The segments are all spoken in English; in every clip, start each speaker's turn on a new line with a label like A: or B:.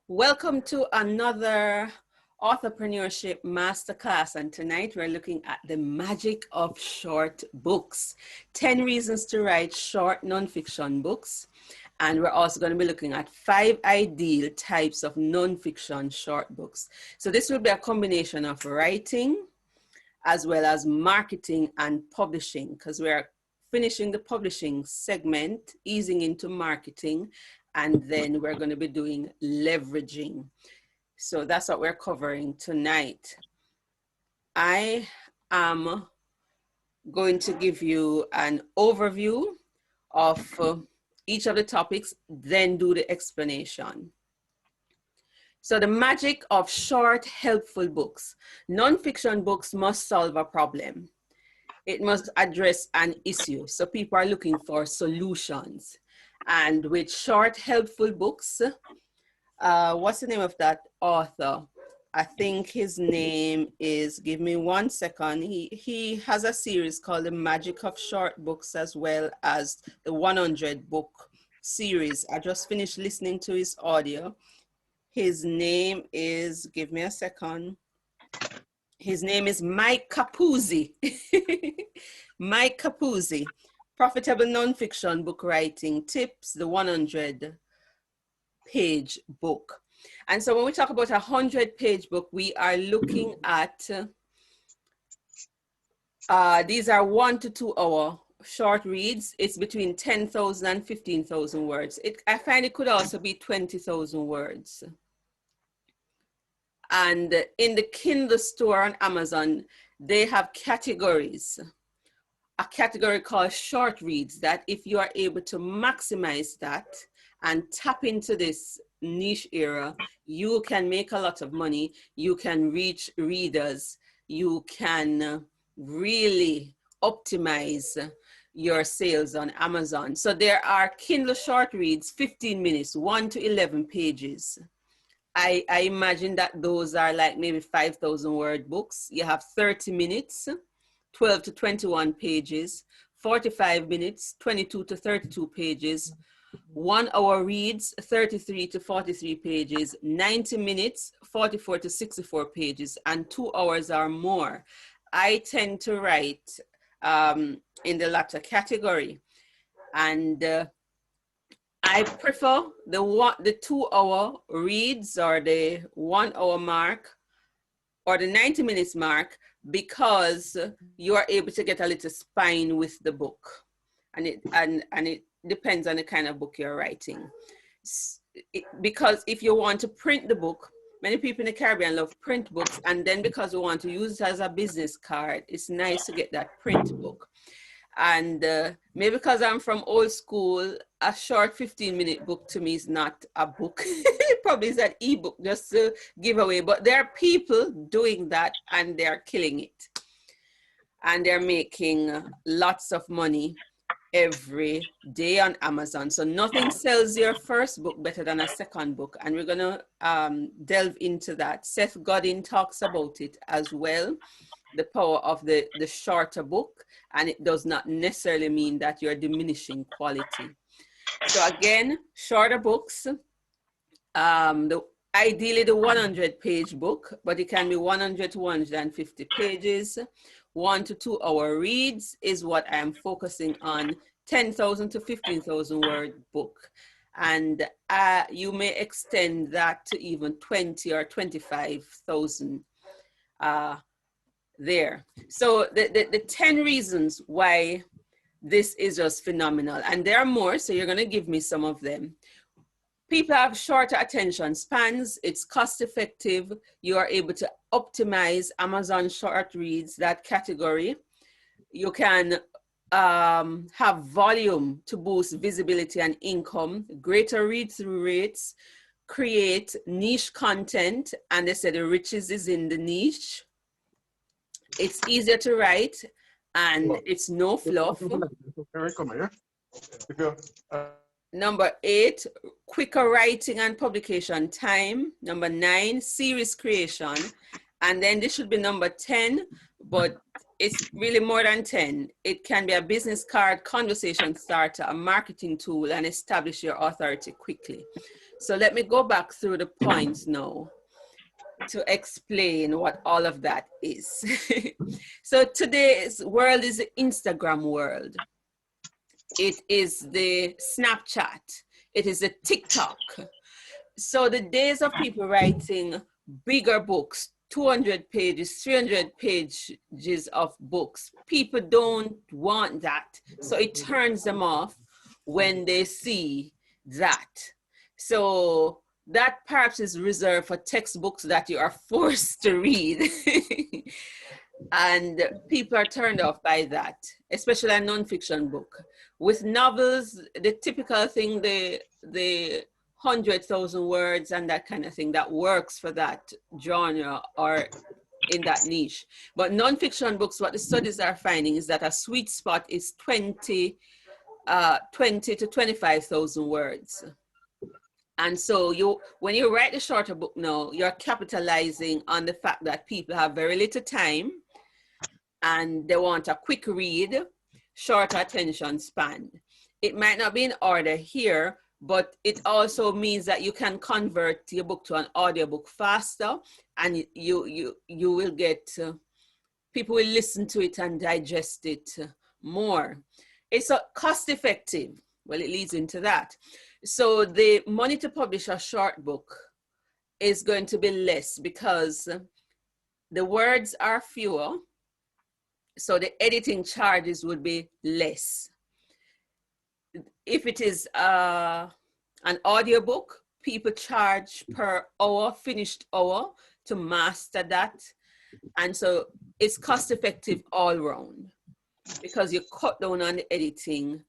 A: Welcome to another Authorpreneurship Masterclass, and tonight we're looking at the magic of short books. 10 reasons to write short nonfiction books. And we're also going to be looking at 5 ideal types of nonfiction short books. So this will be a combination of writing as well as marketing and publishing, because we're finishing the publishing segment, easing into marketing, and then we're going to be doing leveraging. So that's what we're covering tonight. I am going to give you an overview of each of the topics, then do the explanation. So the magic of short, helpful books. Nonfiction books must solve a problem. It must address an issue. So people are looking for solutions. And with short, helpful books, what's the name of that author? I think his name is, give me one second. He has a series called The Magic of Short Books, as well as the 100 book series. I just finished listening to his audio. His name is, give me a second. His name is Mike Capuzzi. Mike Capuzzi. Profitable Nonfiction Book Writing Tips, the 100-page book. And so when we talk about a 100-page book, we are looking at, these are 1 to 2 hour short reads. It's between 10,000 and 15,000 words. I find it could also be 20,000 words. And in the Kindle store on Amazon, they have categories. A category called short reads, that if you are able to maximize that and tap into this niche area, you can make a lot of money. You can reach readers. You can really optimize your sales on Amazon. So there are Kindle short reads, 15 minutes, 1 to 11 pages. I imagine that those are like maybe 5,000 word books. You have 30 minutes, 12 to 21 pages, 45 minutes, 22 to 32 pages, 1 hour reads, 33 to 43 pages, 90 minutes, 44 to 64 pages, and 2 hours or more. I tend to write in the latter category. And I prefer the 2 hour reads, or the 1 hour mark, or the 90 minutes mark, because you are able to get a little spine with the book. And it depends on the kind of book you're writing. Because if you want to print the book, many people in the Caribbean love print books, and then because we want to use it as a business card, it's nice to get that print book. And maybe because I'm from old school, a short 15-minute book to me is not a book. It probably is an ebook just to give away. But there are people doing that, and they're killing it. And they're making lots of money every day on Amazon. So nothing sells your first book better than a second book. And we're going to delve into that. Seth Godin talks about it as well, the power of the shorter book. And it does not necessarily mean that you're diminishing quality. So again, shorter books, ideally the 100-page book, but it can be 100 to 150 pages. 1 to 2 hour reads is what I'm focusing on. 10,000 to 15,000 word book. And you may extend that to even 20 or 25,000 there. So the 10 reasons why this is just phenomenal. And there are more, so you're going to give me some of them. People have shorter attention spans. It's cost effective. You are able to optimize Amazon short reads, that category. You can have volume to boost visibility and income, greater read-through rates, create niche content. And they say the riches is in the niche. It's easier to write, and it's no fluff. Number 8, quicker writing and publication time. Number 9, series creation. And then this should be number 10, but it's really more than 10. It can be a business card, conversation starter, a marketing tool, and establish your authority quickly. So let me go back through the points now to explain what all of that is. So today's world is the Instagram world. It is the Snapchat. It is the TikTok. So the days of people writing bigger books, 200 pages, 300 pages of books, people don't want that. So it turns them off when they see that. So that perhaps is reserved for textbooks that you are forced to read. And people are turned off by that, especially a nonfiction book. With novels, the typical thing, the 100,000 words and that kind of thing, that works for that genre or in that niche. But nonfiction books, what the studies are finding is that a sweet spot is 20 to 25,000 words. And so when you write a shorter book now, you're capitalizing on the fact that people have very little time and they want a quick read, short attention span. It might not be in order here, but it also means that you can convert your book to an audiobook faster, and you will get, people will listen to it and digest it more. It's cost effective. Well, it leads into that. So the money to publish a short book is going to be less because the words are fewer. So the editing charges would be less. If it is an audiobook, people charge per hour, finished hour, to master that. And so it's cost effective all around because you cut down on the editing,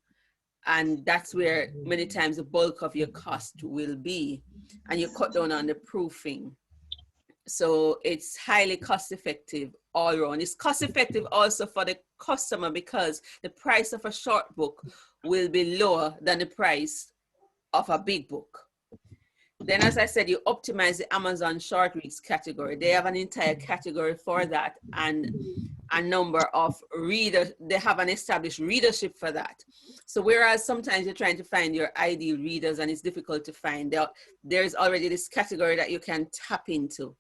A: and that's where many times the bulk of your cost will be. And you cut down on the proofing. So it's highly cost effective all around. It's cost effective also for the customer because the price of a short book will be lower than the price of a big book. Then, as I said, you optimize the Amazon short reads category. They have an entire category for that, and a number of readers, they have an established readership for that. So whereas sometimes you're trying to find your ideal readers and it's difficult to find, there's already this category that you can tap into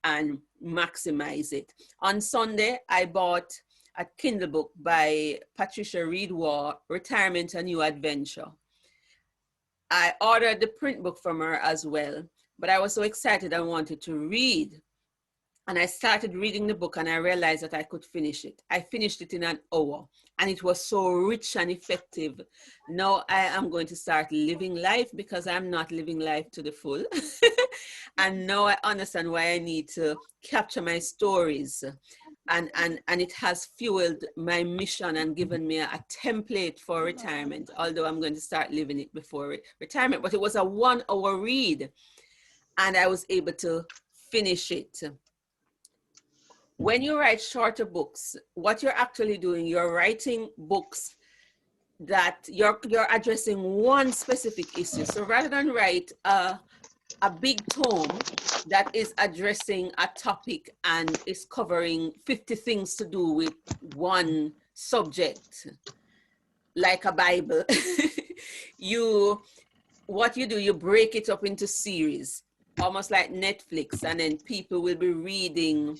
A: and maximize it. On Sunday, I bought a Kindle book by Patricia Reed Waugh, Retirement: A New Adventure. I ordered the print book from her as well, but I was so excited I wanted to read. And I started reading the book and I realized that I could finish it. I finished it in an hour and it was so rich and effective. Now I am going to start living life because I'm not living life to the full. And now I understand why I need to capture my stories. And it has fueled my mission and given me a template for retirement, although I'm going to start living it before retirement. But it was a 1 hour read and I was able to finish it. When you write shorter books, what you're actually doing, you're writing books that you're addressing one specific issue. So rather than write a big tome that is addressing a topic and is covering 50 things to do with one subject, like a Bible, what you do, you break it up into series, almost like Netflix, and then people will be reading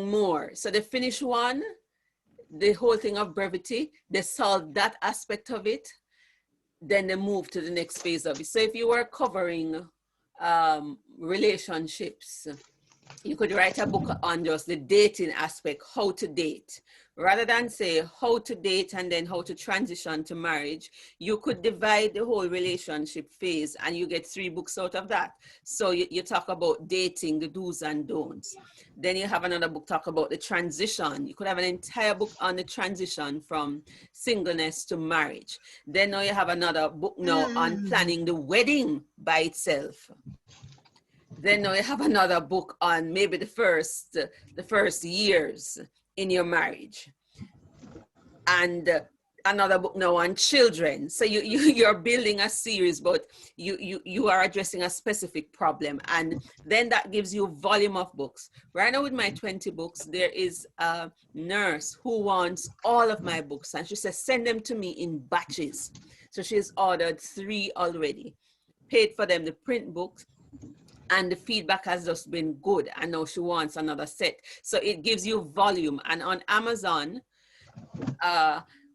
A: more. So they finish one, the whole thing of brevity, they solve that aspect of it, then they move to the next phase of it. So if you were covering relationships, you could write a book on just the dating aspect, how to date. Rather than say how to date and then how to transition to marriage, you could divide the whole relationship phase and you get 3 books out of that. So you talk about dating, the do's and don'ts. Then you have another book talk about the transition. You could have an entire book on the transition from singleness to marriage. Then now you have another book now on planning the wedding by itself. Then now you have another book on maybe the first years in your marriage. And another book now on children. So you're building a series, but you are addressing a specific problem, and then that gives you volume of books. Right now with my 20 books, there is a nurse who wants all of my books, and she says send them to me in batches. So she's ordered 3 already, paid for them, the print books, and the feedback has just been good, and now she wants another set. So it gives you volume. And on Amazon,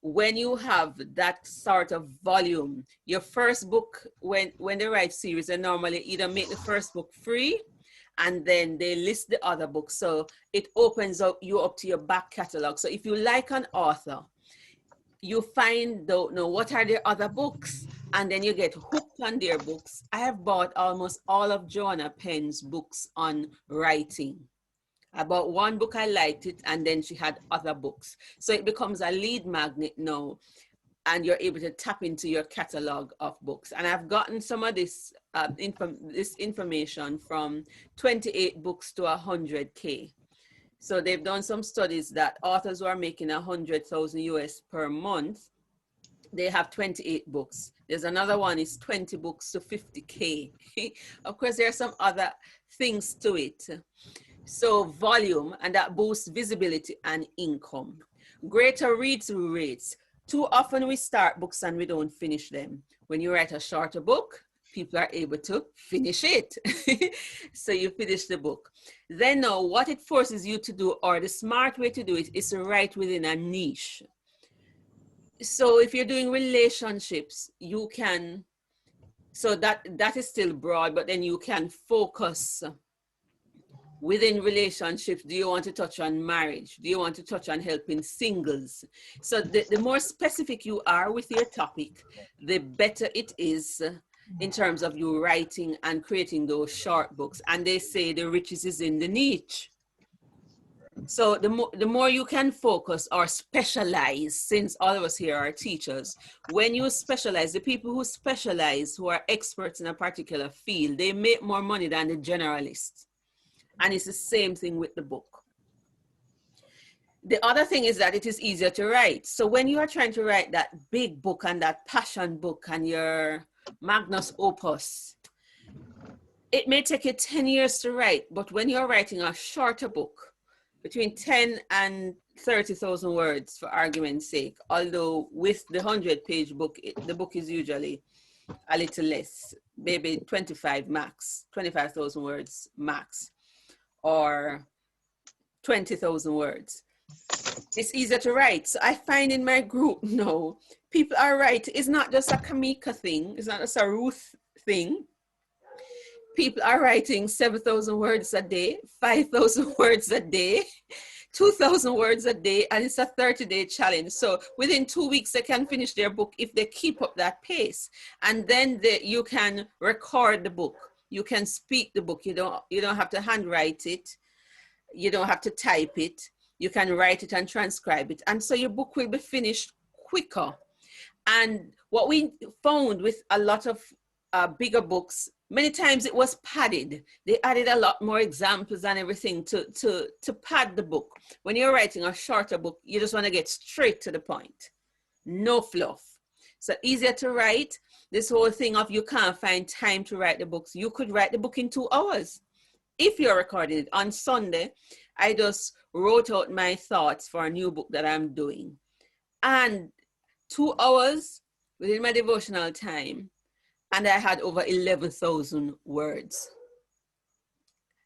A: when you have that sort of volume, your first book, when they write series, they normally either make the first book free and then they list the other books. So it opens up you up to your back catalog. So if you like an author, you find out, know what are their other books, and then you get hooked on their books. I have bought almost all of Joanna Penn's books on writing. I bought one book, I liked it, and then she had other books. So it becomes a lead magnet now, and you're able to tap into your catalog of books. And I've gotten some of this information from 28 books to 100K. So they've done some studies that authors who are making 100,000 US per month, they have 28 books. There's another one is 20 books to 50K. Of course, there are some other things to it. So volume, and that boosts visibility and income. Greater read-through rates. Too often we start books and we don't finish them. When you write a shorter book, people are able to finish it. So you finish the book. Then now what it forces you to do, or the smart way to do it, is to write within a niche. So if you're doing relationships, you can, so that is still broad, but then you can focus within relationships. Do you want to touch on marriage? Do you want to touch on helping singles? So the more specific you are with your topic, the better it is in terms of you writing and creating those short books. And they say the riches is in the niche. So the more you can focus or specialize, since all of us here are teachers, when you specialize, the people who specialize, who are experts in a particular field, they make more money than the generalists. And it's the same thing with the book. The other thing is that it is easier to write. So when you are trying to write that big book and that passion book and your magnus opus, it may take you 10 years to write, but when you're writing a shorter book, between 10 and 30,000 words for argument's sake, although with the 100-page book, the book is usually a little less, maybe 25 max, 25,000 words max, or 20,000 words. It's easier to write. So I find in my group now, people are writing. It's not just a Kamika thing. It's not just a Ruth thing. People are writing 7,000 words a day, 5,000 words a day, 2,000 words a day, and it's a 30-day challenge. So within 2 weeks, they can finish their book if they keep up that pace. And then you can record the book. You can speak the book. You don't have to handwrite it. You don't have to type it. You can write it and transcribe it. And so your book will be finished quicker. And what we found with a lot of bigger books, many times it was padded. They added a lot more examples and everything to pad the book. When you're writing a shorter book, you just want to get straight to the point. No fluff. So easier to write. This whole thing of you can't find time to write the books. You could write the book in 2 hours. If you're recording it on Sunday, I just wrote out my thoughts for a new book that I'm doing. And 2 hours within my devotional time, and I had over 11,000 words.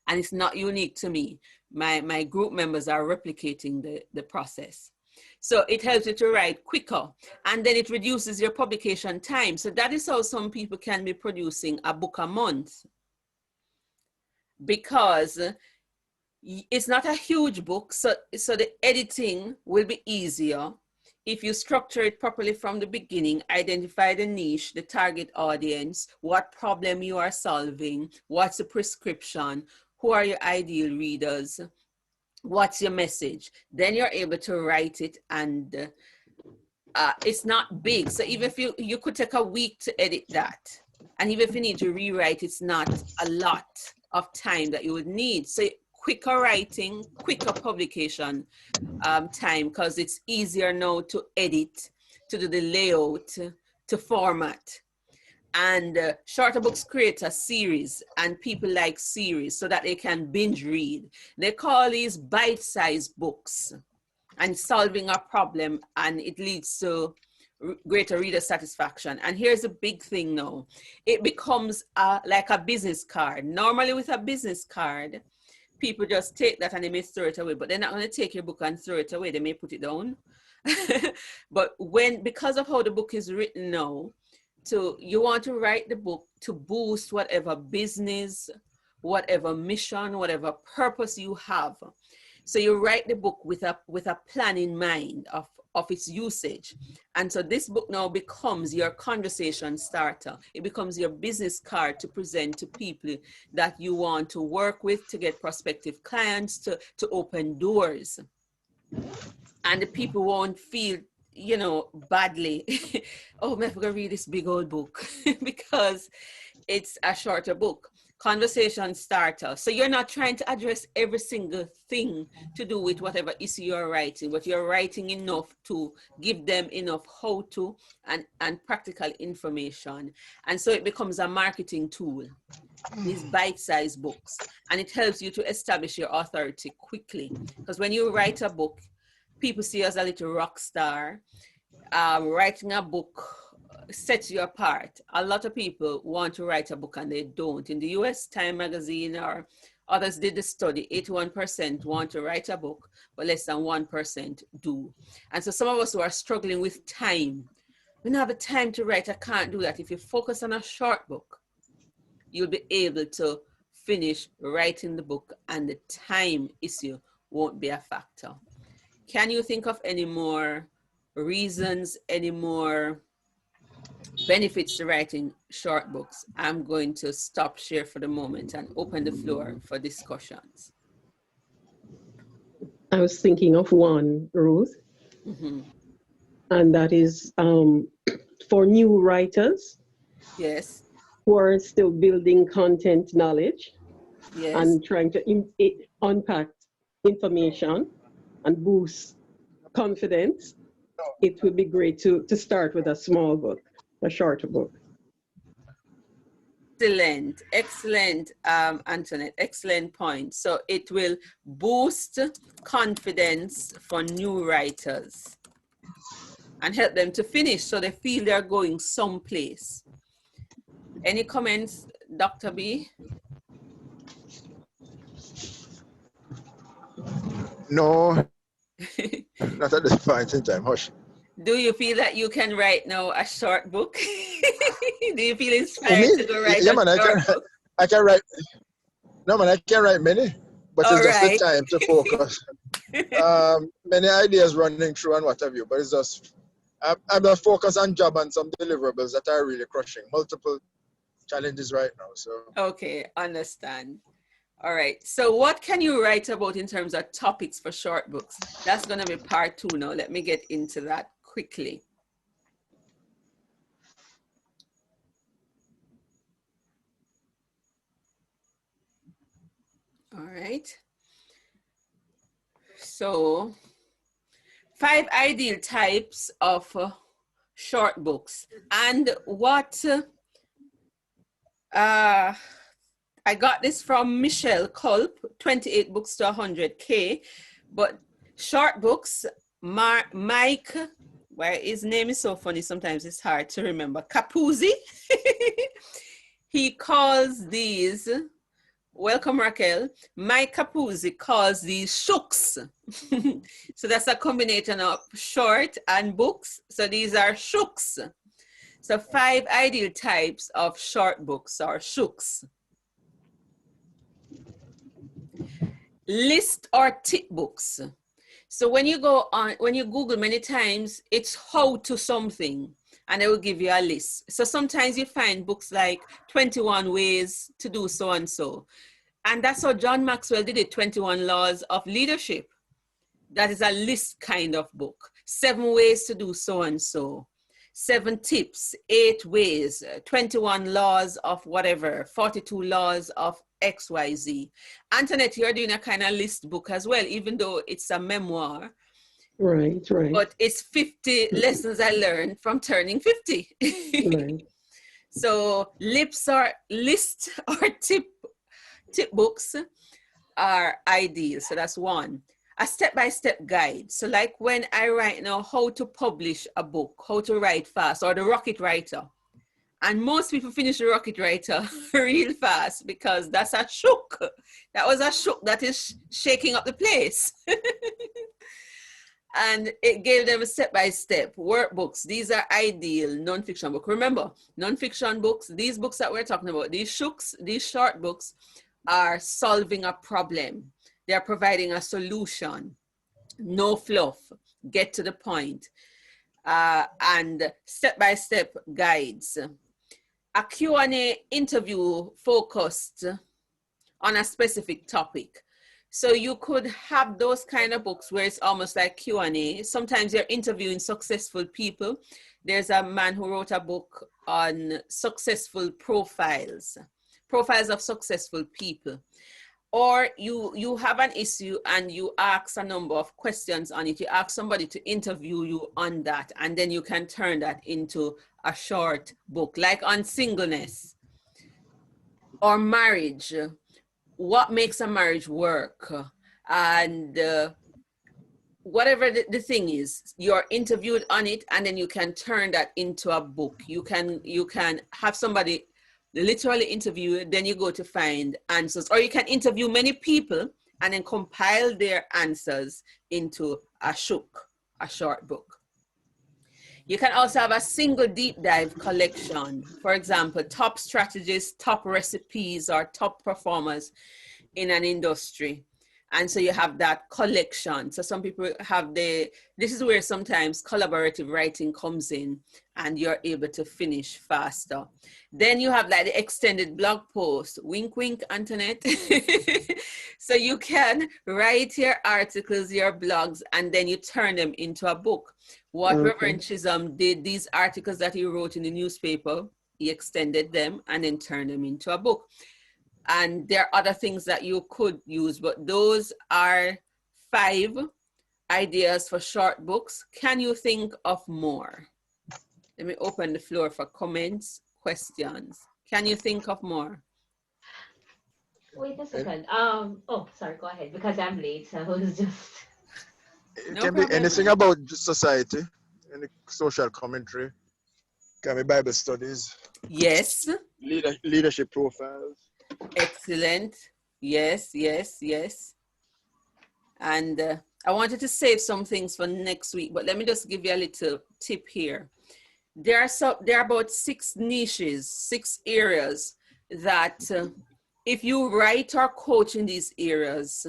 A: And it's not unique to me. My group members are replicating the process. So it helps you to write quicker, and then it reduces your publication time. So that is how some people can be producing a book a month, because it's not a huge book. So the editing will be easier. If you structure it properly from the beginning, identify the niche, the target audience, what problem you are solving, what's the prescription, who are your ideal readers, what's your message, then you're able to write it, and it's not big. So even if you could take a week to edit that, and even if you need to rewrite, it's not a lot of time that you would need. So quicker writing, quicker publication time, because it's easier now to edit, to do the layout, to format. And Shorter Books creates a series, and people like series so that they can binge read. They call these bite-sized books, and solving a problem, and it leads to greater reader satisfaction. And here's a big thing now. It becomes like a business card. Normally with a business card, people just take that and they may throw it away, but they're not going to take your book and throw it away. They may put it down. But because of how the book is written now, you want to write the book to boost whatever business, whatever mission, whatever purpose you have. So you write the book with a plan in mind of its usage. And so this book now becomes your conversation starter. It becomes your business card to present to people that you want to work with, to get prospective clients, to open doors. And the people won't feel, badly, oh, I'm going to read this big old book because it's a shorter book. Conversation starter. So you're not trying to address every single thing to do with whatever issue you're writing, but you're writing enough to give them enough how to and practical information. And so it becomes a marketing tool, these bite-sized books. And it helps you to establish your authority quickly. Because when you write a book, people see you as a little rock star. Writing a book sets you apart. A lot of people want to write a book and they don't. In the US, Time Magazine or others did the study, 81% want to write a book, but less than 1% do. And so some of us who are struggling with time, we don't have the time to write, I can't do that. If you focus on a short book, you'll be able to finish writing the book and the time issue won't be a factor. Can you think of any more reasons, any more benefits to writing short books? I'm going to stop share for the moment and open the floor for discussions.
B: I was thinking of one, Ruth, and that is for new writers.
A: Yes.
B: Who are still building content knowledge.
A: Yes.
B: And trying to unpack information and boost confidence. It would be great to start with a small book, a shorter book.
A: Excellent, Antoinette, excellent point. So it will boost confidence for new writers and help them to finish so they feel they're going someplace. Any comments, Dr. B?
C: No, not at this point in time, hush.
A: Do you feel that you can write now a short book? Do you feel inspired to go write a short book?
C: I can write. No, man, I can write many, but it's just the time to focus. Many ideas running through and what have you, but it's just, I'm just focused on job and some deliverables that are really crushing. Multiple challenges right now, so.
A: Okay, understand. All right, so what can you write about in terms of topics for short books? That's going to be part 2 now. Let me get into that quickly. All right. So 5 ideal types of short books. And what I got this from Michelle Culp, 28 books to 100K, but short books, Mike, well, his name is so funny, sometimes it's hard to remember, Capuzzi, he calls these, welcome Raquel, Mike Capuzzi calls these shooks. So that's a combination of short and books, so these are shooks. So 5 ideal types of short books or shooks. List or tip books. So when you Google many times, it's how to something, and they will give you a list. So sometimes you find books like 21 ways to do so and so. And that's how John Maxwell did it, 21 Laws of Leadership. That is a list kind of book. 7 ways to do so and so. 7 tips, 8 ways, 21 laws of whatever, 42 laws of XYZ. Antoinette, you're doing a kind of list book as well, even though it's a memoir.
B: Right, right,
A: but it's 50 lessons I learned from turning 50.
B: right.
A: So list or tip books are ideal. So that's one. A step-by-step guide. So like when I write now how to publish a book, how to write fast, or the Rocket Writer. And most people finish the Rocket Writer real fast because that's a shook. That was a shook that is shaking up the place. And it gave them a step-by-step workbooks. These are ideal non-fiction books. Remember, non-fiction books, these books that we're talking about, these shooks, these short books are solving a problem. They're providing a solution. No fluff, get to the point. And step-by-step guides. A Q&A interview focused on a specific topic. So you could have those kind of books where it's almost like Q&A. Sometimes you're interviewing successful people. There's a man who wrote a book on successful profiles of successful people. Or you have an issue and you ask a number of questions on it. You ask somebody to interview you on that, and then you can turn that into a short book, like on singleness or marriage. What makes a marriage work? And whatever the thing is, you're interviewed on it, and then you can turn that into a book. You can have somebody literally interview, then you go to find answers, or you can interview many people and then compile their answers into a short book. You can also have a single deep dive collection. For example, top strategies, top recipes, or top performers in an industry. And so you have that collection. So some people have this is where sometimes collaborative writing comes in and you're able to finish faster. Then you have like the extended blog post, wink, wink, Antoinette. So you can write your articles, your blogs, and then you turn them into a book. What Reverend Chisholm did, these articles that he wrote in the newspaper, he extended them and then turned them into a book. And there are other things that you could use, but those are 5 ideas for short books. Can you think of more? Let me open the floor for comments, questions. Can you think of more?
D: Wait a second. Oh, sorry, go ahead, because I'm late, so I was just...
C: It can be anything about society, any social commentary, can be Bible studies.
A: Yes.
C: Leadership profiles.
A: Excellent. Yes, yes, yes. And I wanted to save some things for next week, but let me just give you a little tip here. There are about 6 niches, 6 areas that if you write or coach in these areas,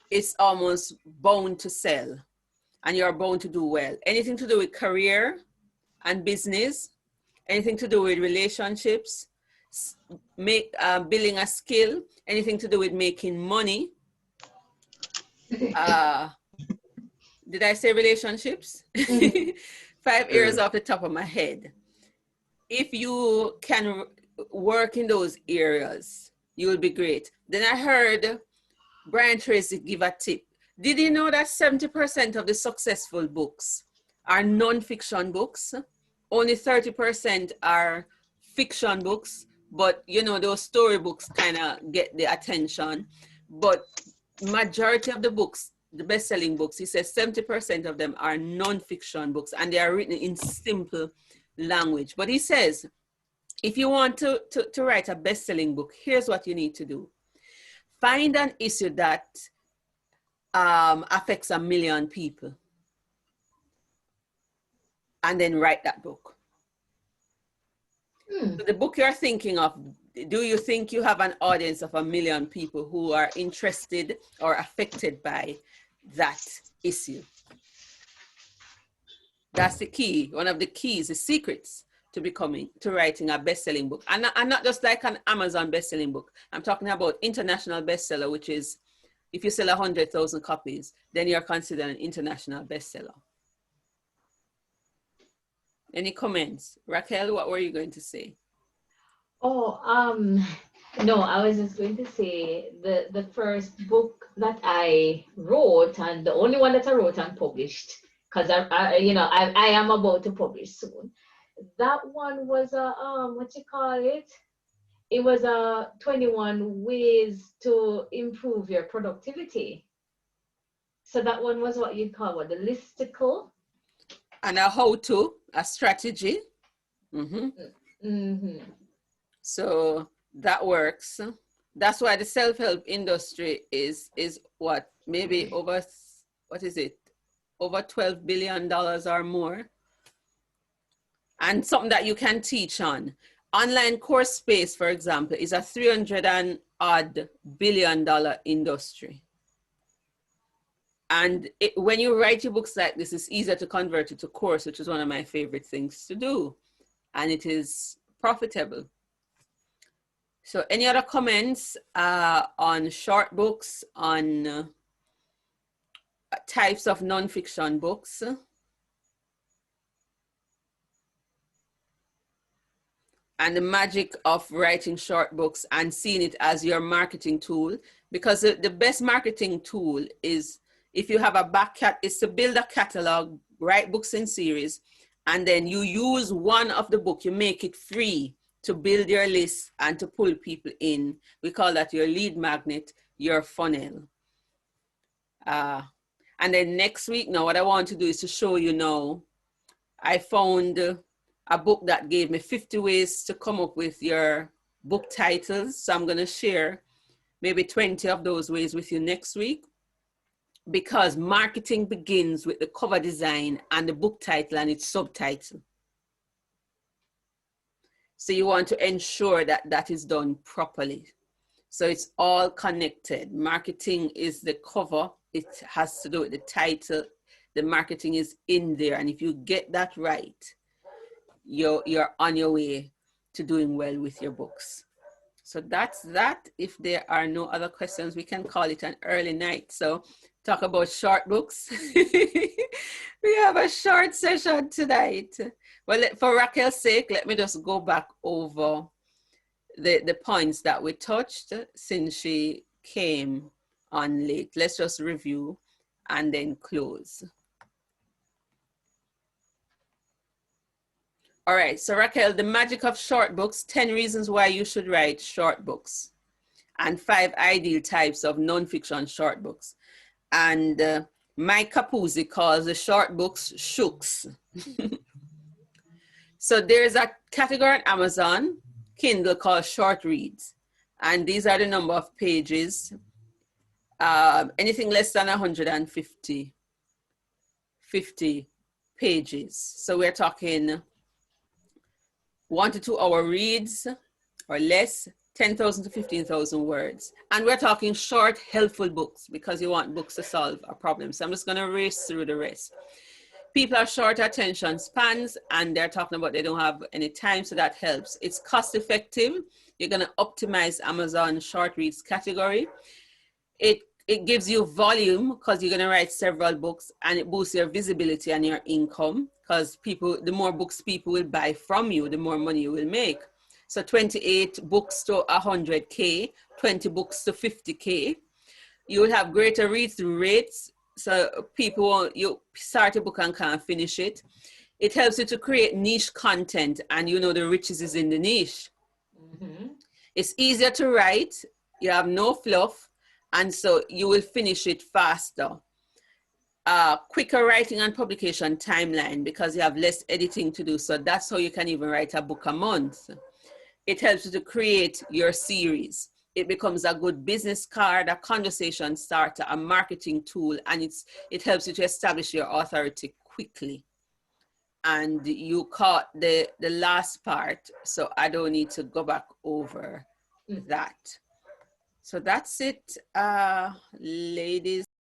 A: it's almost bound to sell and you're bound to do well. Anything to do with career and business, anything to do with relationships, building a skill, anything to do with making money. Did I say relationships? 5 areas off the top of my head. If you can work in those areas, you will be great. Then I heard Brian Tracy give a tip. Did you know that 70% of the successful books are non-fiction books? Only 30% are fiction books, but you know, those storybooks kind of get the attention. But majority of the books, the best-selling books, he says 70% of them are non-fiction books and they are written in simple language. But he says, if you want to write a best-selling book, here's what you need to do. Find an issue that affects 1 million people and then write that book. So the book you're thinking of, do you think you have an audience of 1 million people who are interested or affected by that issue? That's the key. One of the keys, the secrets to writing a best-selling book. And not just like an Amazon best-selling book. I'm talking about international bestseller, which is if you sell 100,000 copies, then you're considered an international bestseller. Any comments? Raquel, what were you going to say?
D: Oh, No, I was just going to say the first book that I wrote, and the only one that I wrote and published, because I am about to publish soon. That one was a what you call it? It was a 21 ways to improve your productivity. So that one was what you'd call what, the listicle?
A: And a how-to, a strategy. So that works. That's why the self-help industry is what, maybe over, what is it? Over $12 billion or more. And something that you can teach on. Online course space, for example, is a $300 billion industry. And when you write your books like this, it's easier to convert it to course, which is one of my favorite things to do. And it is profitable. So any other comments on short books, on types of nonfiction books? And the magic of writing short books and seeing it as your marketing tool, because the best marketing tool is, if you have a is to build a catalog, write books in series, and then you use one of the book, you make it free to build your list and to pull people in. We call that your lead magnet, your funnel. And then next week, now what I want to do is to show you now, I found a book that gave me 50 ways to come up with your book titles. So I'm going to share maybe 20 of those ways with you next week, because marketing begins with the cover design and the book title and its subtitle. So you want to ensure that that is done properly. So it's all connected. Marketing is the cover. It has to do with the title. The marketing is in there. And if you get that right, you're on your way to doing well with your books. So that's that. If there are no other questions, we can call it an early night. So talk about short books. We have a short session tonight. Well, for Raquel's sake, let me just go back over the points that we touched since she came on late. Let's just review and then close. All right, so Raquel, the magic of short books, 10 reasons why you should write short books, and 5 ideal types of nonfiction short books. And Mike Capuzzi calls the short books shooks. So there's a category on Amazon, Kindle, called short reads. And these are the number of pages, anything less than 150 pages. So we're talking 1 to 2 hour reads or less, 10,000 to 15,000 words. And we're talking short, helpful books, because you want books to solve a problem. So I'm just going to race through the rest. People have short attention spans, and they're talking about they don't have any time, so that helps. It's cost effective. You're going to optimize Amazon short reads category. It gives you volume, because you're going to write several books, and it boosts your visibility and your income, because the more books people will buy from you, the more money you will make. So 28 books to 100K, 20 books to 50K. You will have greater read-through rates. So you start a book and can't finish it. It helps you to create niche content, and you know the riches is in the niche. It's easier to write. You have no fluff, and so you will finish it faster. Quicker writing and publication timeline, because you have less editing to do. So that's how you can even write a book a month. It helps you to create your series. It becomes a good business card, a conversation starter, a marketing tool, and it helps you to establish your authority quickly. And you caught the last part, so I don't need to go back over that. So that's it, ladies.